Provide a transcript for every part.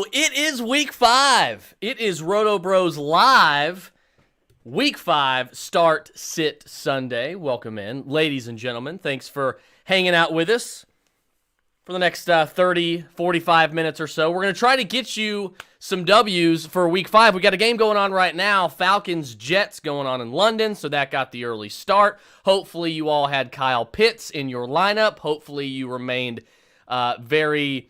So it is week 5. It is RotoBros Live. Week 5, start, sit Sunday. Welcome in. Ladies and gentlemen, thanks for hanging out with us for the next 30, 45 minutes or so. We're going to try to get you some W's for week 5. We got a game going on right now. Falcons-Jets going on in London, so that got the early start. Hopefully you all had Kyle Pitts in your lineup. Hopefully you remained very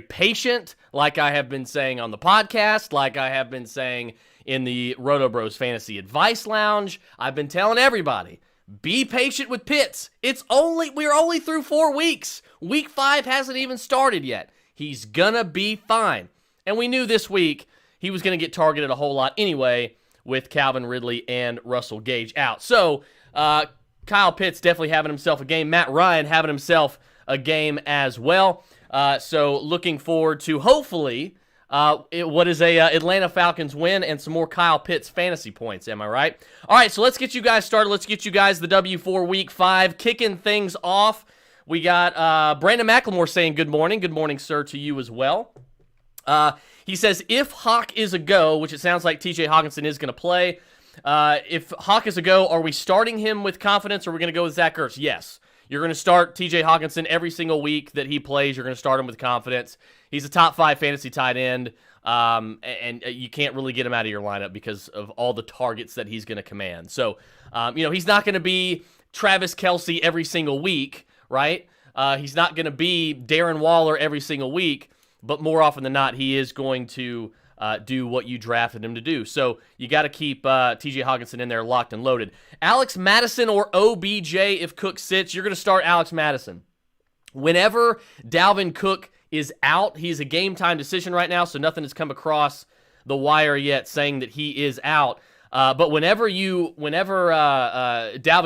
patient, like I have been saying on the podcast, like I have been saying in the RotoBros Fantasy Advice Lounge. I've been telling everybody, be patient with Pitts. We're only through 4 weeks. Week 5 hasn't even started yet. He's gonna be fine. And we knew this week he was gonna get targeted a whole lot anyway with Calvin Ridley and Russell Gage out. So Kyle Pitts definitely having himself a game. Matt Ryan having himself a game as well. So looking forward to hopefully what is a Atlanta Falcons win and some more Kyle Pitts fantasy points. Am I right? All right, so let's get you guys started. Let's get you guys the W for week 5. Kicking things off, we got Brandon McLemore saying good morning. Good morning, sir, to you as well. He says, if Hawk is a go, which it sounds like TJ Hawkinson is going to play, if Hawk is a go, are we starting him with confidence or are we going to go with Zach Ertz? Yes. You're going to start TJ Hawkinson every single week that he plays. You're going to start him with confidence. He's a top 5 fantasy tight end, and you can't really get him out of your lineup because of all the targets that he's going to command. So, he's not going to be Travis Kelce every single week, right? He's not going to be Darren Waller every single week, but more often than not, he is going to do what you drafted him to do. So you got to keep TJ Hawkinson in there locked and loaded. Alex Madison or OBJ if Cook sits, you're going to start Alex Madison. Whenever Dalvin Cook is out, he's a game time decision right now, so nothing has come across the wire yet saying that he is out. But whenever Dalvin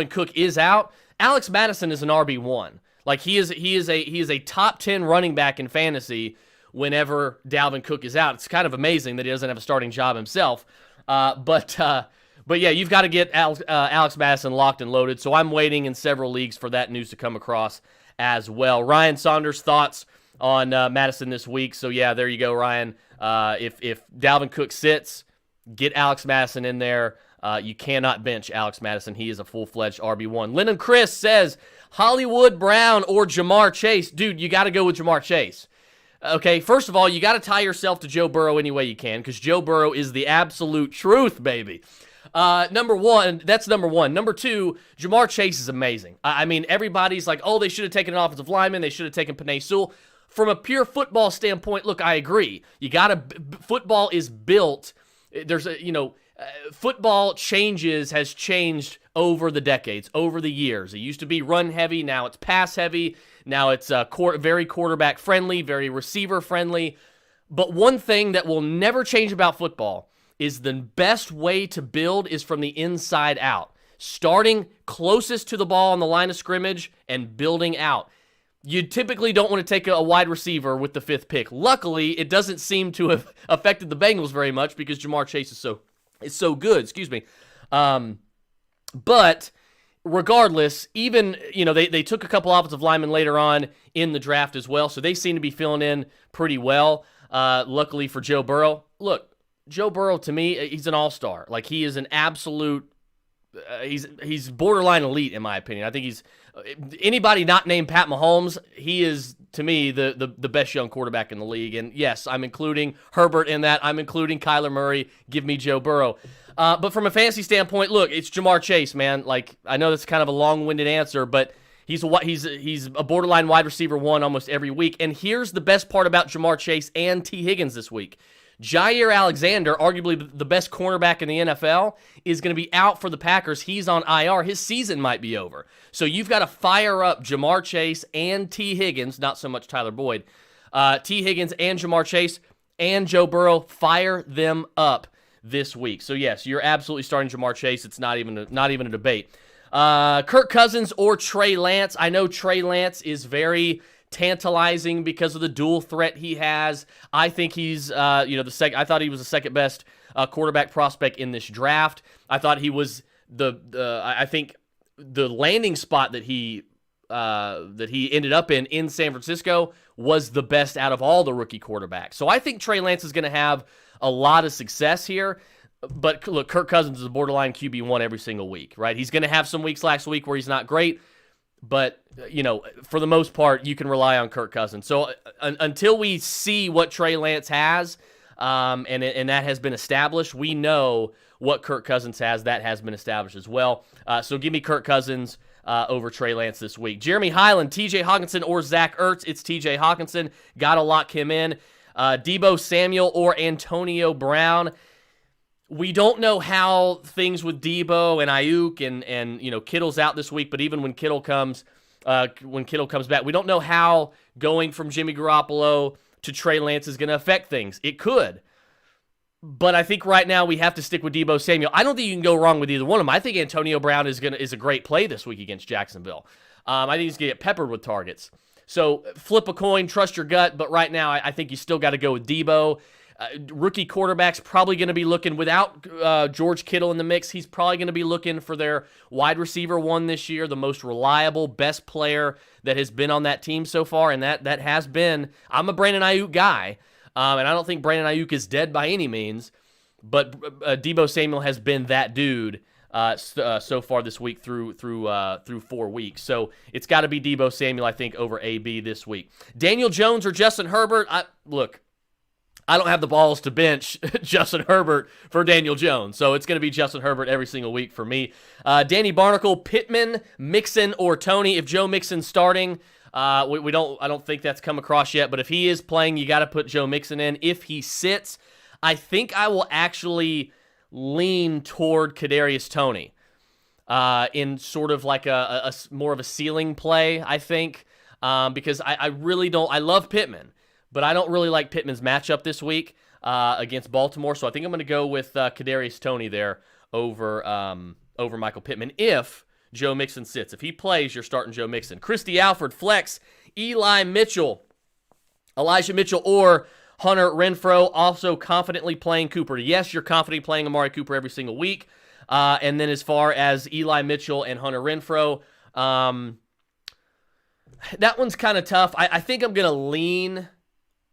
Cook is out, Alex Madison is an RB1. Like he is a top 10 running back in fantasy whenever Dalvin Cook is out. It's kind of amazing that he doesn't have a starting job himself. But yeah, you've got to get Alex Madison locked and loaded. So I'm waiting in several leagues for that news to come across as well. Ryan Saunders, thoughts on Madison this week? So yeah, there you go, Ryan. If Dalvin Cook sits, get Alex Madison in there. You cannot bench Alex Madison. He is a full-fledged RB1. Lennon Chris says, Hollywood Brown or Jamar Chase. Dude, you got to go with Jamar Chase. Okay, first of all, you got to tie yourself to Joe Burrow any way you can because Joe Burrow is the absolute truth, baby. Number one. Number 2, Jamar Chase is amazing. I mean, everybody's like, oh, they should have taken an offensive lineman. They should have taken Penei Sewell. From a pure football standpoint, look, I agree. Football is built. Football has changed over the decades, over the years. It used to be run heavy. Now it's pass heavy. Now it's very quarterback friendly, very receiver friendly. But one thing that will never change about football is the best way to build is from the inside out. Starting closest to the ball on the line of scrimmage and building out. You typically don't want to take a wide receiver with the 5th pick. Luckily, it doesn't seem to have affected the Bengals very much because Jamar Chase is so good. Excuse me. But regardless, even, they took a couple offensive linemen later on in the draft as well, so they seem to be filling in pretty well. Luckily for Joe Burrow. Look, Joe Burrow, to me, he's an all-star. Like, he is an absolute he's borderline elite, in my opinion. I think he's anybody not named Pat Mahomes, he is, to me, the best young quarterback in the league. And yes, I'm including Herbert in that. I'm including Kyler Murray. Give me Joe Burrow. But from a fantasy standpoint, look, it's Jamar Chase, man. Like, I know that's kind of a long-winded answer, but he's a borderline wide receiver 1 almost every week. And here's the best part about Jamar Chase and T. Higgins this week. Jair Alexander, arguably the best cornerback in the NFL, is going to be out for the Packers. He's on IR. His season might be over. So you've got to fire up Jamar Chase and T. Higgins, not so much Tyler Boyd. T. Higgins and Jamar Chase and Joe Burrow, fire them up this week. So yes, you're absolutely starting Jamar Chase. It's not even a debate. Kirk Cousins or Trey Lance. I know Trey Lance is very tantalizing because of the dual threat he has. I think he's I thought he was the second best quarterback prospect in this draft. I thought he was I think the landing spot that he that he ended up in San Francisco was the best out of all the rookie quarterbacks. So I think Trey Lance is going to have a lot of success here. But look, Kirk Cousins is a borderline QB1 every single week, right? He's going to have some weeks last week where he's not great, but, for the most part, you can rely on Kirk Cousins. So until we see what Trey Lance has, and that has been established, we know what Kirk Cousins has. That has been established as well. So give me Kirk Cousins over Trey Lance this week. Jeremy Highland, TJ Hawkinson, or Zach Ertz. It's TJ Hawkinson. Got to lock him in. Deebo Samuel or Antonio Brown. We don't know how things with Deebo and Ayuk and Kittle's out this week, but even when Kittle comes back, we don't know how going from Jimmy Garoppolo to Trey Lance is going to affect things. It could. But I think right now we have to stick with Deebo Samuel. I don't think you can go wrong with either one of them. I think Antonio Brown is a great play this week against Jacksonville. I think he's going to get peppered with targets. So flip a coin, trust your gut, but right now I think you still got to go with Deebo. Rookie quarterback's probably going to be looking, without George Kittle in the mix, he's probably going to be looking for their wide receiver one this year, the most reliable, best player that has been on that team so far, and that has been, I'm a Brandon Ayuk guy, and I don't think Brandon Ayuk is dead by any means, but Deebo Samuel has been that dude so far this week through 4 weeks. So it's got to be Deebo Samuel, I think, over AB this week. Daniel Jones or Justin Herbert? Look, I don't have the balls to bench Justin Herbert for Daniel Jones, so it's going to be Justin Herbert every single week for me. Danny Barnacle, Pittman, Mixon, or Tony. If Joe Mixon's starting, I don't think that's come across yet, but if he is playing, you got to put Joe Mixon in. If he sits, I think I will actually lean toward Kadarius Toney in sort of like a more of a ceiling play, I think, because I really don't. I love Pittman, but I don't really like Pittman's matchup this week against Baltimore, so I think I'm going to go with Kadarius Toney there over Michael Pittman if Joe Mixon sits. If he plays, you're starting Joe Mixon. Christy Alford, flex, Elijah Mitchell, or Hunter Renfrow, also confidently playing Cooper. Yes, you're confidently playing Amari Cooper every single week. And then as far as Eli Mitchell and Hunter Renfrow, that one's kind of tough. I think I'm going to lean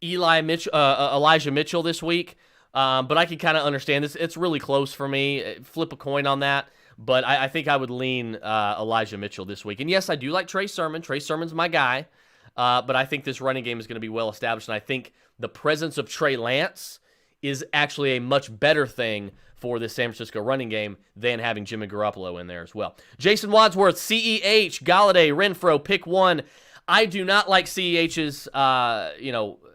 Elijah Mitchell this week, but I can kind of understand this. It's really close for me. Flip a coin on that, but I think I would lean Elijah Mitchell this week. And yes, I do like Trey Sermon. Trey Sermon's my guy, but I think this running game is going to be well established, and I think the presence of Trey Lance is actually a much better thing for the San Francisco running game than having Jimmy Garoppolo in there as well. Jason Wadsworth, CEH, Galladay, Renfrow, pick one. I do not like CEH's,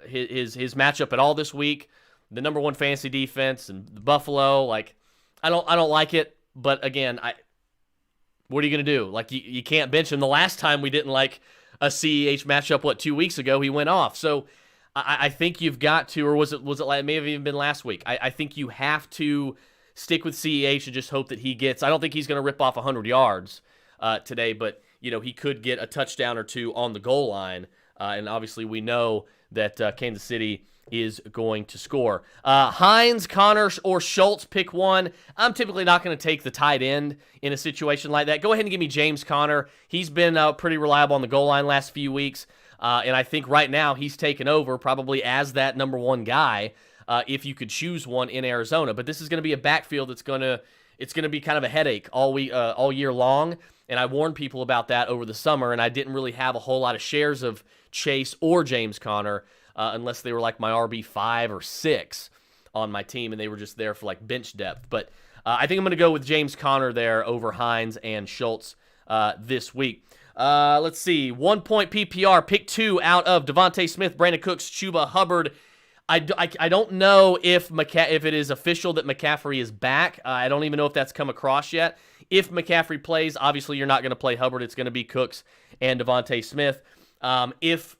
his matchup at all this week. The number one fantasy defense and the Buffalo, I don't like it. But again, what are you gonna do? You can't bench him. The last time we didn't like a CEH matchup, 2 weeks ago, he went off. So I think you've got to, or was it it may have even been last week. I think you have to stick with CEH and just hope that he gets. I don't think he's gonna rip off 100 yards today, but he could get a touchdown or two on the goal line. And obviously we know that Kansas City is going to score. Hines, Connor, or Schultz, pick one. I'm typically not going to take the tight end in a situation like that. Go ahead and give me James Conner. He's been pretty reliable on the goal line last few weeks, and I think right now he's taken over probably as that number one guy if you could choose one in Arizona. But this is going to be a backfield that's going to be kind of a headache all year long. And I warned people about that over the summer, and I didn't really have a whole lot of shares of Chase or James Conner unless they were like my RB5 or 6 on my team, and they were just there for bench depth. But I think I'm going to go with James Conner there over Hines and Schultz this week. Let's see. 1 point PPR, pick 2 out of Devontae Smith, Brandon Cooks, Chuba Hubbard. I don't know if it is official that McCaffrey is back. I don't even know if that's come across yet. If McCaffrey plays, obviously you're not going to play Hubbard. It's going to be Cooks and Devontae Smith. If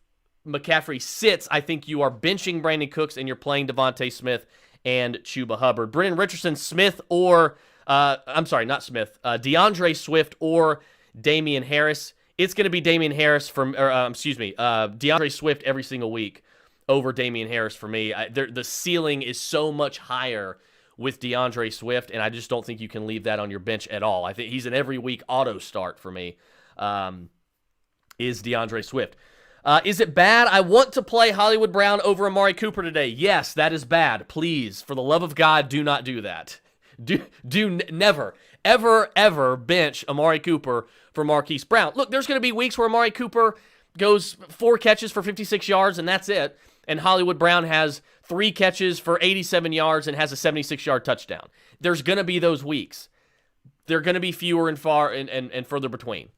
McCaffrey sits, I think you are benching Brandon Cooks and you're playing Devontae Smith and Chuba Hubbard. Brennan Richardson, Smith or Deandre Swift or Damian Harris. It's going to be Deandre Swift every single week over Damian Harris for me. The ceiling is so much higher with Deandre Swift, and I just don't think you can leave that on your bench at all. I think he's an every week auto start for me. is Deandre Swift. Is it bad? I want to play Hollywood Brown over Amari Cooper today. Yes, that is bad. Please, for the love of God, do not do that. Never, ever bench Amari Cooper for Marquise Brown. Look, there's going to be weeks where Amari Cooper goes 4 catches for 56 yards, and that's it. And Hollywood Brown has 3 catches for 87 yards and has a 76-yard touchdown. There's going to be those weeks. They're going to be fewer and far and further between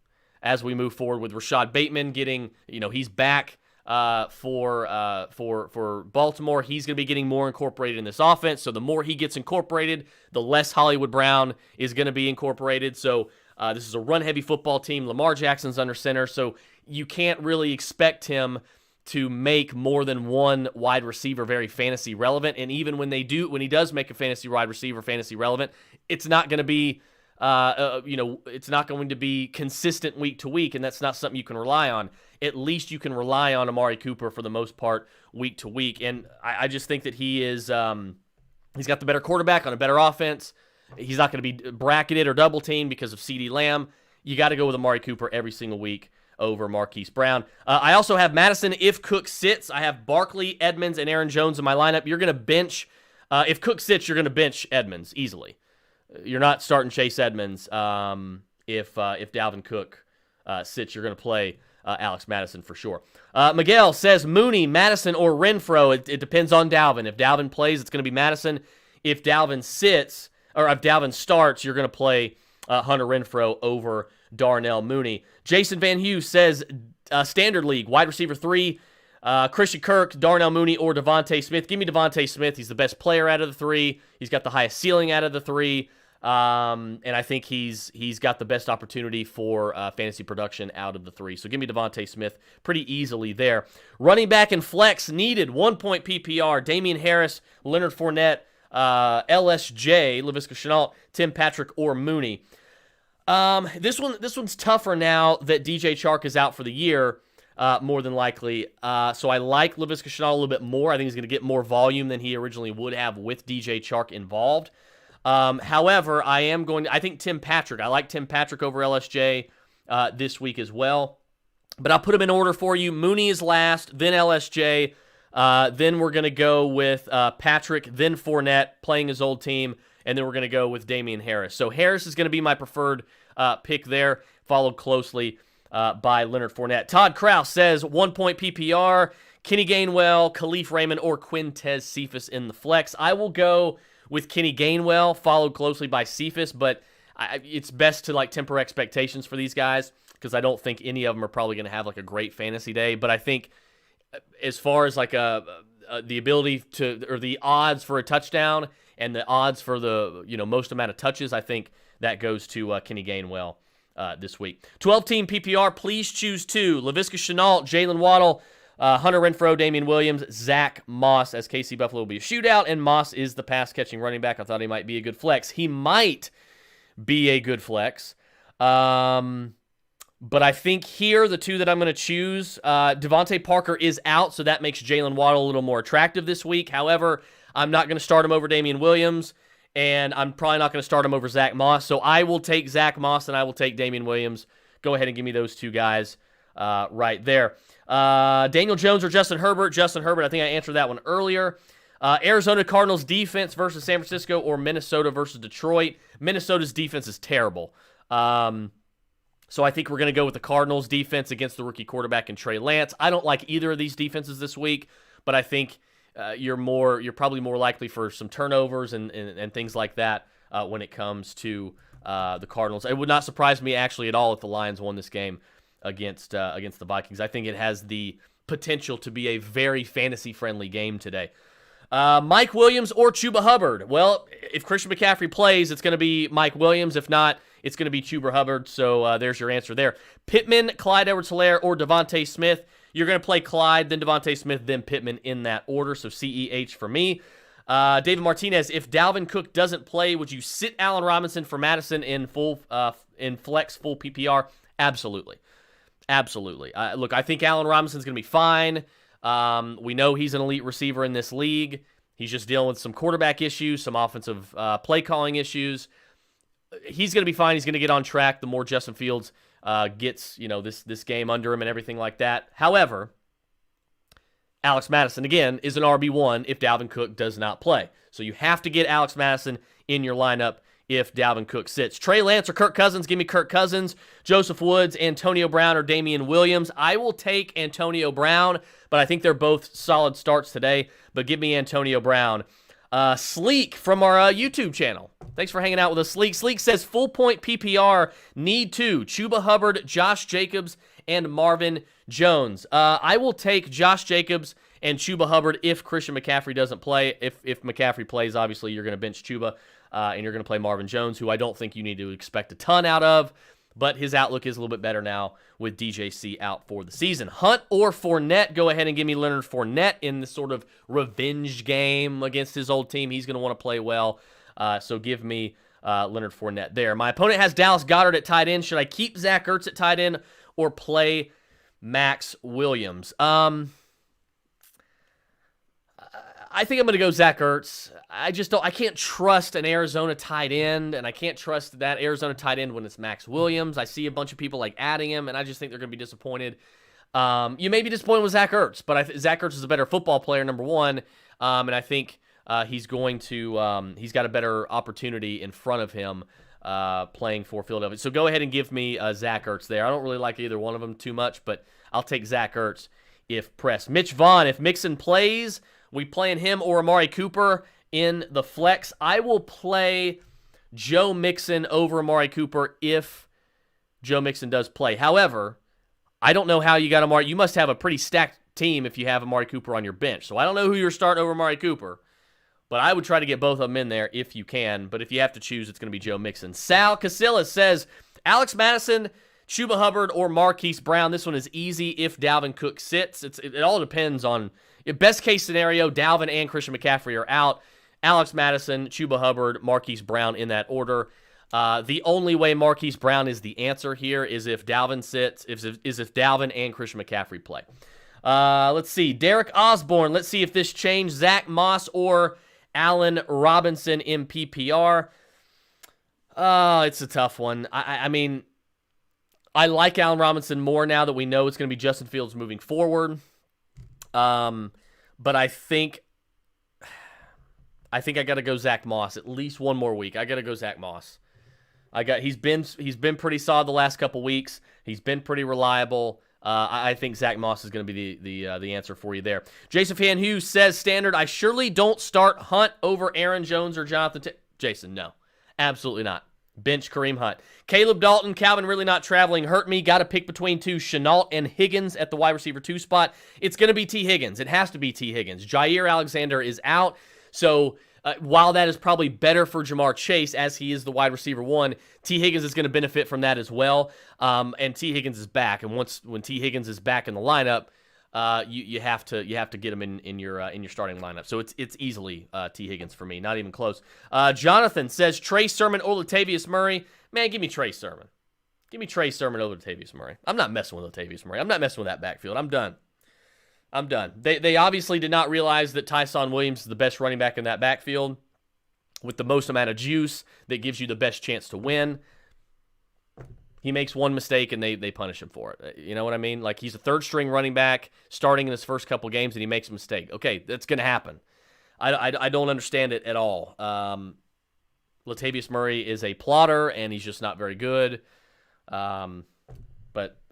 as we move forward with Rashad Bateman getting, he's back for Baltimore. He's going to be getting more incorporated in this offense. So the more he gets incorporated, the less Hollywood Brown is going to be incorporated. So this is a run-heavy football team. Lamar Jackson's under center, so you can't really expect him to make more than one wide receiver very fantasy relevant. And even when he does make a fantasy wide receiver fantasy relevant, it's not going to be, it's not going to be consistent week to week, and that's not something you can rely on. At least you can rely on Amari Cooper for the most part week to week. And I just think that he is, he's got the better quarterback on a better offense. He's not going to be bracketed or double teamed because of CeeDee Lamb. You got to go with Amari Cooper every single week over Marquise Brown. I also have Madison if Cook sits. I have Barkley, Edmonds, and Aaron Jones in my lineup. You're going to bench. If Cook sits, you're going to bench Edmonds easily. You're not starting Chase Edmonds. If Dalvin Cook sits, you're going to play Alex Madison for sure. Miguel says Mooney, Madison, or Renfro. It depends on Dalvin. If Dalvin plays, it's going to be Madison. If Dalvin sits, or if Dalvin starts, you're going to play Hunter Renfro over Darnell Mooney. Jason Van Hughes says Standard League, wide receiver 3, Christian Kirk, Darnell Mooney, or Devontae Smith. Give me Devontae Smith. He's the best player out of the 3. He's got the highest ceiling out of the 3. And I think he's got the best opportunity for fantasy production out of the 3. So give me Devontae Smith pretty easily there. Running back and flex needed, 1-point PPR. Damian Harris, Leonard Fournette, LSJ, Laviska Shenault, Tim Patrick, or Mooney. This one's tougher now that DJ Chark is out for the year, more than likely. So I like Laviska Shenault a little bit more. I think he's going to get more volume than he originally would have with DJ Chark involved. However, I think Tim Patrick. I like Tim Patrick over LSJ this week as well. But I'll put him in order for you. Mooney is last, then LSJ. Then we're going to go with Patrick, then Fournette playing his old team, and then we're going to go with Damian Harris. So Harris is going to be my preferred pick there, followed closely by Leonard Fournette. Todd Kraus says 1-point PPR, Kenny Gainwell, Khalif Raymond, or Quintez Cephas in the flex. I will go with Kenny Gainwell, followed closely by Cephas, but it's best to temper expectations for these guys because I don't think any of them are probably going to have a great fantasy day. But I think as far as the ability to, or the odds for a touchdown and the odds for the most amount of touches, I think that goes to Kenny Gainwell this week. 12-team PPR, please choose 2. Laviska Shenault, Jalen Waddle, Hunter Renfro, Damian Williams, Zach Moss, as KC Buffalo will be a shootout, and Moss is the pass-catching running back. I thought he might be a good flex. He might be a good flex. But I think here, the 2 that I'm going to choose, Devontae Parker is out, so that makes Jalen Waddle a little more attractive this week. However, I'm not going to start him over Damian Williams, and I'm probably not going to start him over Zach Moss. So I will take Zach Moss, and I will take Damian Williams. Go ahead and give me those 2 guys right there. Daniel Jones or Justin Herbert? Justin Herbert, I think I answered that one earlier. Arizona Cardinals defense versus San Francisco or Minnesota versus Detroit. Minnesota's defense is terrible. So I think we're going to go with the Cardinals defense against the rookie quarterback and Trey Lance. I don't like either of these defenses this week, but I think you're probably more likely for some turnovers and things like that when it comes to the Cardinals. It would not surprise me actually at all if the Lions won this game against the Vikings. I think it has the potential to be a very fantasy-friendly game today. Mike Williams or Chuba Hubbard? Well, if Christian McCaffrey plays, it's going to be Mike Williams. If not, it's going to be Chuba Hubbard. So there's your answer there. Pittman, Clyde Edwards-Helaire, or Devontae Smith? You're going to play Clyde, then Devontae Smith, then Pittman in that order. So CEH for me. David Martinez, if Dalvin Cook doesn't play, would you sit Allen Robinson for Madison in flex full PPR? Absolutely. Absolutely. Look, I think Allen Robinson's going to be fine. We know he's an elite receiver in this league. He's just dealing with some quarterback issues, some offensive play calling issues. He's going to be fine. He's going to get on track the more Justin Fields gets this game under him and everything like that. However, Alex Madison, again, is an RB1 if Dalvin Cook does not play. So you have to get Alex Madison in your lineup if Dalvin Cook sits. Trey Lance or Kirk Cousins? Give me Kirk Cousins. Joseph Woods, Antonio Brown, or Damian Williams? I will take Antonio Brown, but I think they're both solid starts today. But give me Antonio Brown. Sleek from our YouTube channel. Thanks for hanging out with us, Sleek. Sleek says full point PPR, need two. Chuba Hubbard, Josh Jacobs, and Marvin Jones. I will take Josh Jacobs and Chuba Hubbard if Christian McCaffrey doesn't play. If McCaffrey plays, obviously you're going to bench Chuba, and you're going to play Marvin Jones, who I don't think you need to expect a ton out of, but his outlook is a little bit better now with DJC out for the season. Hunt or Fournette? Go ahead and give me Leonard Fournette in this sort of revenge game against his old team. He's going to want to play well, so give me Leonard Fournette there. My opponent has Dallas Goedert at tight end. Should I keep Zach Ertz at tight end or play Max Williams? I think I'm going to go Zach Ertz. I can't trust an Arizona tight end, and I can't trust that Arizona tight end when it's Max Williams. I see a bunch of people like adding him, and I just think they're going to be disappointed. You may be disappointed with Zach Ertz, but Zach Ertz is a better football player, number one, and I think he's got a better opportunity in front of him playing for Philadelphia. So go ahead and give me Zach Ertz there. I don't really like either one of them too much, but I'll take Zach Ertz if pressed. Mitch Vaughn, if Mixon plays, we playing him or Amari Cooper in the flex. I will play Joe Mixon over Amari Cooper if Joe Mixon does play. However, I don't know how you got Amari. You must have a pretty stacked team if you have Amari Cooper on your bench. So I don't know who you're starting over Amari Cooper, but I would try to get both of them in there if you can. But if you have to choose, it's going to be Joe Mixon. Sal Casillas says, Alex Madison, Chuba Hubbard, or Marquise Brown. This one is easy if Dalvin Cook sits. It all depends on, best case scenario, Dalvin and Christian McCaffrey are out. Alex Madison, Chuba Hubbard, Marquise Brown in that order. The only way Marquise Brown is the answer here is if Dalvin sits, if Dalvin and Christian McCaffrey play. Let's see. Derek Osborne. Let's see if this changed. Zach Moss or Allen Robinson in PPR. It's a tough one. I mean, I like Allen Robinson more now that we know it's going to be Justin Fields moving forward. But I think I got to go Zach Moss at least one more week. I got to go Zach Moss. He's been pretty solid the last couple weeks. He's been pretty reliable. I think Zach Moss is going to be the answer for you there. Jason Fan Hughes says, standard, I surely don't start Hunt over Aaron Jones or Jonathan Jason, no. Absolutely not. Bench Kareem Hunt. Caleb Dalton, Calvin really not traveling. Hurt me. Got to pick between two, Shenault and Higgins at the wide receiver 2 spot. It's going to be T. Higgins. It has to be T. Higgins. Jair Alexander is out. So while that is probably better for Jamar Chase as he is the wide receiver 1, T. Higgins is going to benefit from that as well. And T. Higgins is back. And when T. Higgins is back in the lineup, you have to get him in your starting lineup. So it's easily T. Higgins for me, not even close. Jonathan says Trey Sermon or Latavius Murray. Man, give me Trey Sermon. Give me Trey Sermon over Latavius Murray. I'm not messing with Latavius Murray. I'm not messing with that backfield. I'm done. They obviously did not realize that Tyson Williams is the best running back in that backfield with the most amount of juice that gives you the best chance to win. He makes one mistake and they punish him for it. You know what I mean? Like, he's a third-string running back starting in his first couple games and he makes a mistake. Okay, that's going to happen. I don't understand it at all. Latavius Murray is a plotter and he's just not very good. So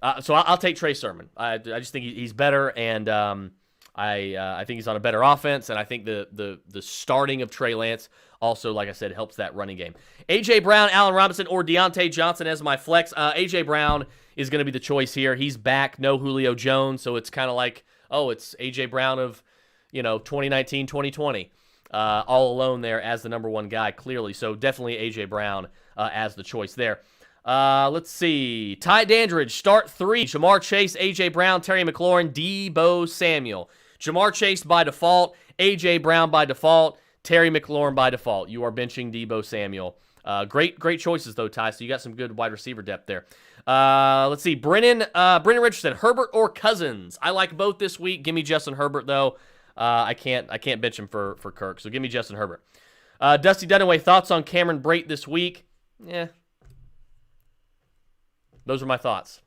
I'll take Trey Sermon. I just think he's better, and I think he's on a better offense, and I think the starting of Trey Lance also, like I said, helps that running game. A.J. Brown, Allen Robinson, or Deontay Johnson as my flex. A.J. Brown is going to be the choice here. He's back, no Julio Jones, so it's kind of like, it's A.J. Brown of 2019, 2020. All alone there as the number one guy, clearly. So definitely A.J. Brown as the choice there. Let's see. Ty Dandridge, start 3. Jamar Chase, A.J. Brown, Terry McLaurin, Deebo Samuel. Jamar Chase by default, A.J. Brown by default, Terry McLaurin by default. You are benching Deebo Samuel. Great choices, though, Ty. So you got some good wide receiver depth there. Let's see. Brennan Richardson, Herbert or Cousins? I like both this week. Give me Justin Herbert, though. I can't bench him for Kirk, so give me Justin Herbert. Dusty Dunaway, thoughts on Cameron Brate this week? Yeah. those are my thoughts.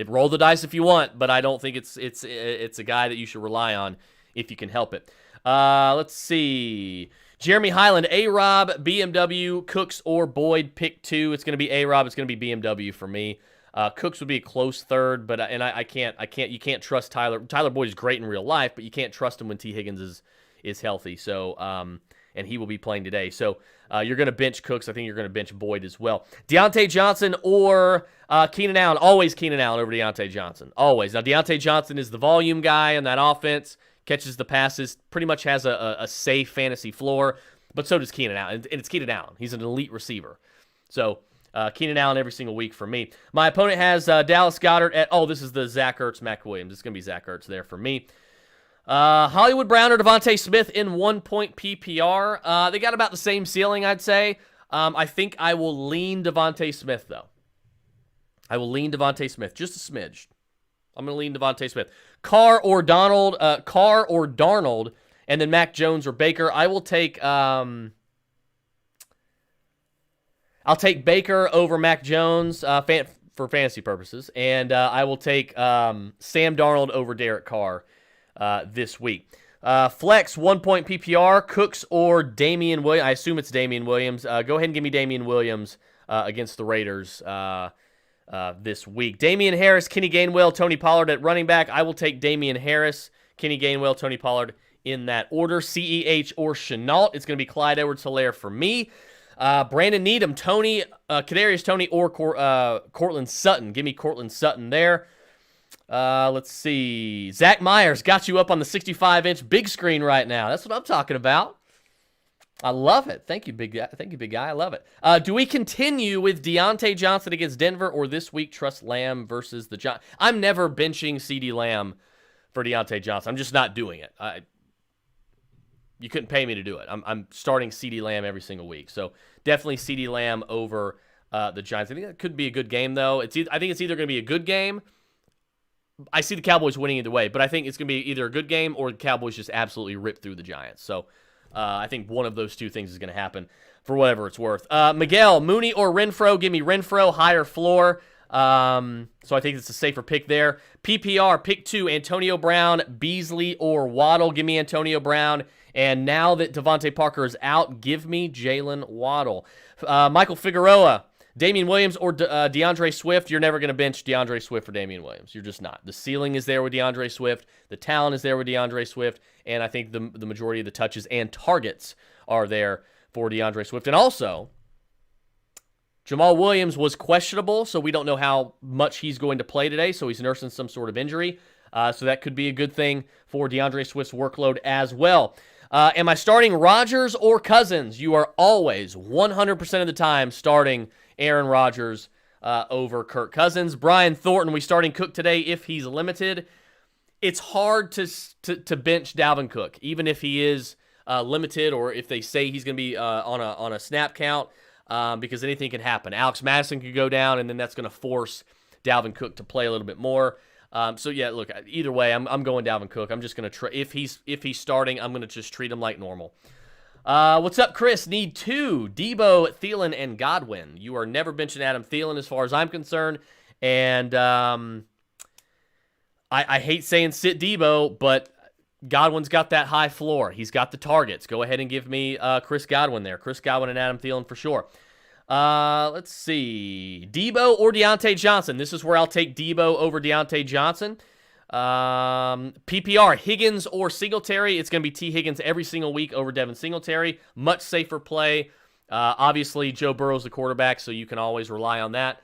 Roll the dice if you want, but I don't think it's a guy that you should rely on if you can help it. Let's see. Jeremy Highland, A-Rob, BMW, Cooks, or Boyd. Pick 2. It's going to be A-Rob. It's going to be BMW for me. Cooks would be a close third, but I can't. You can't trust Tyler. Tyler Boyd is great in real life, but you can't trust him when T. Higgins is healthy. So, and he will be playing today. So, you're going to bench Cooks. I think you're going to bench Boyd as well. Deontay Johnson or Keenan Allen. Always Keenan Allen over Deontay Johnson. Always. Now, Deontay Johnson is the volume guy in that offense. Catches the passes. Pretty much has a safe fantasy floor. But so does Keenan Allen. And it's Keenan Allen. He's an elite receiver. So, Keenan Allen every single week for me. My opponent has Dallas Goedert at... Oh, this is the Zach Ertz, Mac Williams. It's going to be Zach Ertz there for me. Hollywood Brown or Devontae Smith in 1-point PPR. They got about the same ceiling, I'd say. I think I will lean Devontae Smith, though. I will lean Devontae Smith. Just a smidge. I'm going to lean Devontae Smith. Carr or Darnold, and then Mac Jones or Baker. I will take... I'll take Baker over Mac Jones for fantasy purposes, and I will take Sam Darnold over Derek Carr this week. Flex, 1-point PPR, Cooks or Damian Williams. I assume it's Damian Williams. Go ahead and give me Damian Williams against the Raiders this week. Damian Harris, Kenny Gainwell, Tony Pollard at running back. I will take Damian Harris, Kenny Gainwell, Tony Pollard in that order. CEH or Chenault. It's going to be Clyde Edwards-Helaire for me. Brandon Needham, Kadarius Toney, or Cortland Sutton. Give me Cortland Sutton there. Let's see. Zach Myers got you up on the 65-inch big screen right now. That's what I'm talking about. I love it. Thank you, big guy. Thank you, big guy. I love it. Do we continue with Deontay Johnson against Denver, or this week trust Lamb versus the Giants? I'm never benching CeeDee Lamb for Deontay Johnson. I'm just not doing it. You couldn't pay me to do it. I'm starting CeeDee Lamb every single week. So definitely CeeDee Lamb over the Giants. I think that could be a good game, though. I think it's either going to be a good game. I see the Cowboys winning either way, but I think it's going to be either a good game or the Cowboys just absolutely rip through the Giants. So I think one of those two things is going to happen for whatever it's worth. Miguel, Mooney or Renfro? Give me Renfro, higher floor. So I think it's a safer pick there. PPR, pick 2, Antonio Brown, Beasley, or Waddle. Give me Antonio Brown. And now that Devontae Parker is out, give me Jalen Waddle. Michael Figueroa, Damian Williams, or Deandre Swift. You're never going to bench Deandre Swift for Damian Williams. You're just not. The ceiling is there with Deandre Swift. The talent is there with Deandre Swift. And I think the majority of the touches and targets are there for Deandre Swift. And also, Jamal Williams was questionable, so we don't know how much he's going to play today. So he's nursing some sort of injury. So that could be a good thing for Deandre Swift's workload as well. Am I starting Rodgers or Cousins? You are always 100% of the time starting Aaron Rodgers over Kirk Cousins. Brian Thornton, we starting Cook today if he's limited. It's hard to bench Dalvin Cook, even if he is limited or if they say he's going to be on a snap count, because anything can happen. Alex Madison could go down, and then that's going to force Dalvin Cook to play a little bit more. So yeah, look, either way, I'm going Dalvin Cook. I'm just going to if he's starting, I'm going to just treat him like normal. What's up, Chris? Need 2, Debo, Thielen, and Godwin. You are never benching Adam Thielen as far as I'm concerned. And I hate saying sit Debo, but Godwin's got that high floor. He's got the targets. Go ahead and give me Chris Godwin there. Chris Godwin and Adam Thielen for sure. Let's see. Debo or Deontay Johnson. This is where I'll take Debo over Deontay Johnson. PPR, Higgins or Singletary. It's going to be T. Higgins every single week over Devin Singletary. Much safer play. Obviously, Joe Burrow's the quarterback, so you can always rely on that.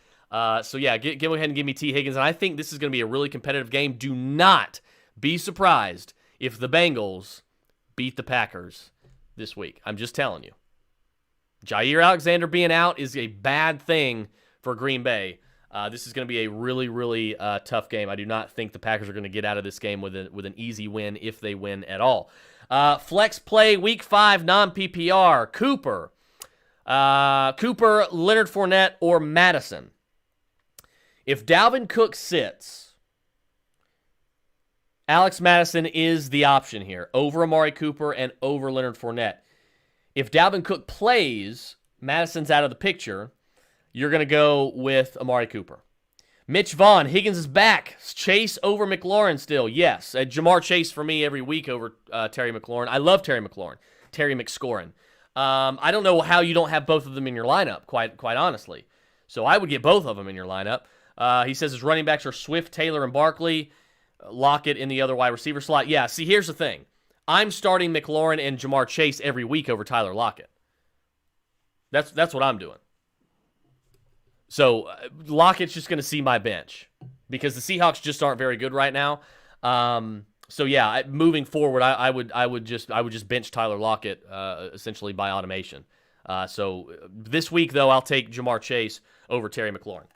So yeah, go ahead and give me T. Higgins. And I think this is going to be a really competitive game. Do not be surprised if the Bengals beat the Packers this week. I'm just telling you. Jair Alexander being out is a bad thing for Green Bay. This is going to be a really, really tough game. I do not think the Packers are going to get out of this game with an easy win if they win at all. Flex play week 5 non-PPR. Cooper, Leonard Fournette, or Madison. If Dalvin Cook sits, Alex Madison is the option here over Amari Cooper and over Leonard Fournette. If Dalvin Cook plays, Madison's out of the picture. you're going to go with Amari Cooper. Mitch Vaughn, Higgins is back. Chase over McLaurin still. Yes. Jamar Chase for me every week over Terry McLaurin. I love Terry McLaurin. Terry McScorin. I don't know how you don't have both of them in your lineup, quite honestly. So I would get both of them in your lineup. He says his running backs are Swift, Taylor, and Barkley. Lockett in the other wide receiver slot. Yeah, see, here's the thing. I'm starting McLaurin and Jamar Chase every week over Tyler Lockett. That's what I'm doing. So Lockett's just going to see my bench because the Seahawks just aren't very good right now. So yeah, moving forward, I would just bench Tyler Lockett essentially by automation. So this week though, I'll take Jamar Chase over Terry McLaurin.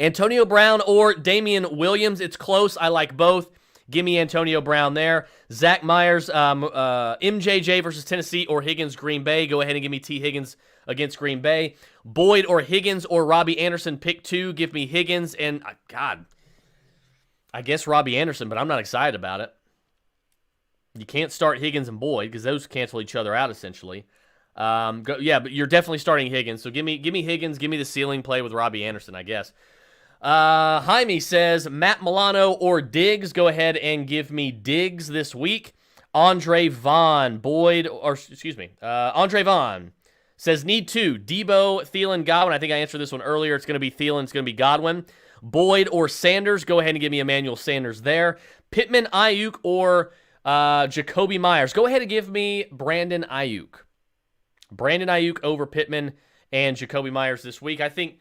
Antonio Brown or Damian Williams. It's close. I like both. Give me Antonio Brown there. Zach Myers, MJJ versus Tennessee or Higgins, Green Bay. Go ahead and give me T. Higgins against Green Bay. Boyd or Higgins or Robbie Anderson, pick 2. Give me Higgins. And, God, I guess Robbie Anderson, but I'm not excited about it. You can't start Higgins and Boyd because those cancel each other out essentially. But you're definitely starting Higgins. So give me Higgins. Give me the ceiling play with Robbie Anderson, I guess. Jaime says Matt Milano or Diggs. Go ahead and give me Diggs this week. Andre Vaughn says need 2. Debo, Thielen, Godwin. I think I answered this one earlier. It's going to be Thielen. It's going to be Godwin. Boyd or Sanders. Go ahead and give me Emmanuel Sanders there. Pittman, Ayuk, or Jacoby Myers. Go ahead and give me Brandon Ayuk. Brandon Ayuk over Pittman and Jacoby Myers this week. I think.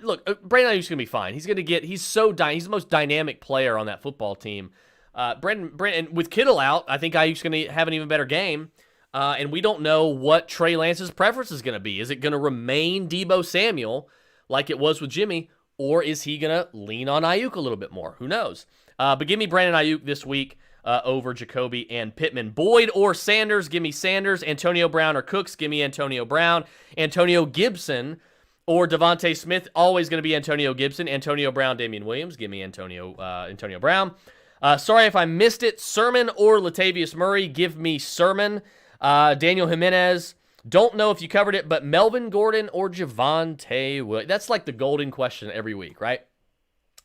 Look, Brandon Ayuk's going to be fine. He's he's the most dynamic player on that football team. Brandon, with Kittle out, I think Ayuk's going to have an even better game. And we don't know what Trey Lance's preference is going to be. Is it going to remain Debo Samuel like it was with Jimmy, or is he going to lean on Ayuk a little bit more? Who knows? But give me Brandon Ayuk this week over Jacoby and Pittman. Boyd or Sanders, give me Sanders. Antonio Brown or Cooks, give me Antonio Brown. Antonio Gibson or Devontae Smith, always going to be Antonio Gibson. Antonio Brown, Damian Williams, give me Antonio Brown. Sorry if I missed it. Sermon or Latavius Murray, give me Sermon. Daniel Jimenez, don't know if you covered it, but Melvin Gordon or Javonte Williams. That's like the golden question every week, right?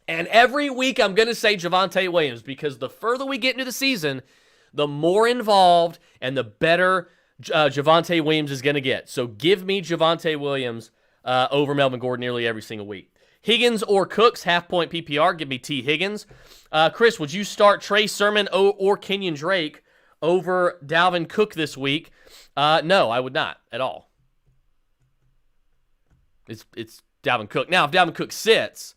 And every week I'm going to say Javonte Williams because the further we get into the season, the more involved and the better Javonte Williams is going to get. So give me Javonte Williams over Melvin Gordon nearly every single week. Higgins or Cooks, half-point PPR. Give me T. Higgins. Chris, would you start Trey Sermon or Kenyon Drake over Dalvin Cook this week? No, I would not at all. It's Dalvin Cook. Now, if Dalvin Cook sits,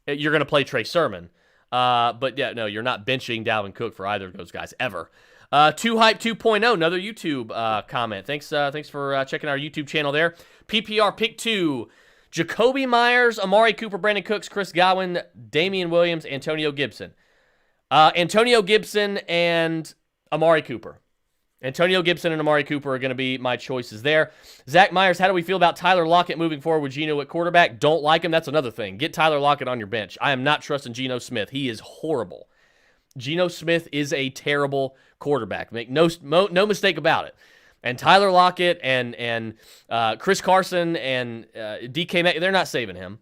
you're going to play Trey Sermon. But yeah, no, you're not benching Dalvin Cook for either of those guys ever. 2Hype 2.0, another YouTube comment. Thanks for checking our YouTube channel there. PPR pick 2, Jacoby Myers, Amari Cooper, Brandon Cooks, Chris Godwin, Damian Williams, Antonio Gibson. Antonio Gibson and Amari Cooper. Antonio Gibson and Amari Cooper are going to be my choices there. Zach Myers, how do we feel about Tyler Lockett moving forward with Geno at quarterback? Don't like him. That's another thing. Get Tyler Lockett on your bench. I am not trusting Geno Smith. He is horrible. Geno Smith is a terrible quarterback. Make no mistake about it. And Tyler Lockett and Chris Carson and DK Metcalf, they're not saving him.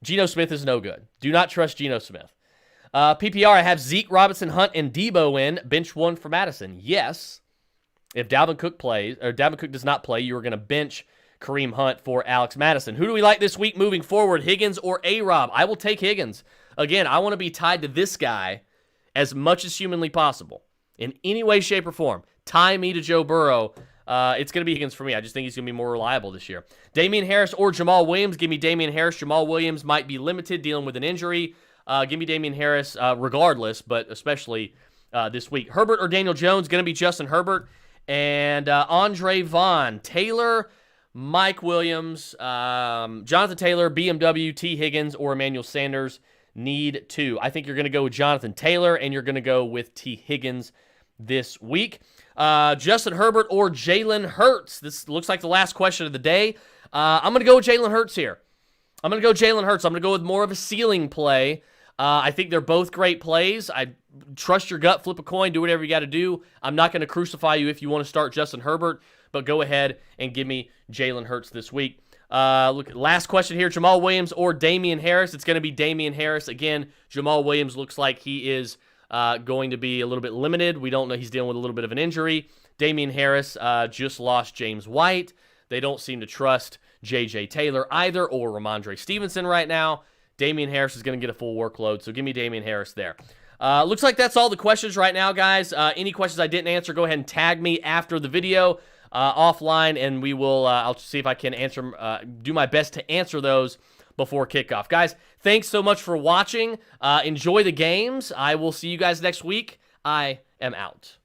Geno Smith is no good. Do not trust Geno Smith. PPR, I have Zeke, Robinson, Hunt, and Debo in. Bench 1 for Madison. Yes. If Dalvin Cook does not play, you are going to bench Kareem Hunt for Alex Madison. Who do we like this week moving forward, Higgins or A-Rob? I will take Higgins. Again, I want to be tied to this guy as much as humanly possible. In any way, shape, or form. Tie me to Joe Burrow. It's going to be Higgins for me. I just think he's going to be more reliable this year. Damian Harris or Jamal Williams. Give me Damian Harris. Jamal Williams might be limited, dealing with an injury. Give me Damian Harris regardless, but especially this week. Herbert or Daniel Jones. Going to be Justin Herbert. And Andre Vaughn. Taylor, Mike Williams, Jonathan Taylor, BMW, T. Higgins, or Emmanuel Sanders. Need 2. I think you're going to go with Jonathan Taylor, and you're going to go with T. Higgins this week. Justin Herbert or Jalen Hurts. This looks like the last question of the day. I'm going to go with Jalen Hurts here. I'm going to go with more of a ceiling play. I think they're both great plays. I trust your gut, flip a coin, do whatever you got to do. I'm not going to crucify you if you want to start Justin Herbert, but go ahead and give me Jalen Hurts this week. Look, last question here, Jamal Williams or Damian Harris? It's going to be Damian Harris. Again, Jamal Williams looks like he is going to be a little bit limited. We don't know. He's dealing with a little bit of an injury. Damian Harris just lost James White. They don't seem to trust J.J. Taylor either or Ramondre Stevenson right now. Damian Harris is going to get a full workload, so give me Damian Harris there. Looks like that's all the questions right now, guys. Any questions I didn't answer, go ahead and tag me after the video offline, and we will. I'll see if I can answer. Do my best to answer those before kickoff, guys. Thanks so much for watching. Enjoy the games. I will see you guys next week. I am out.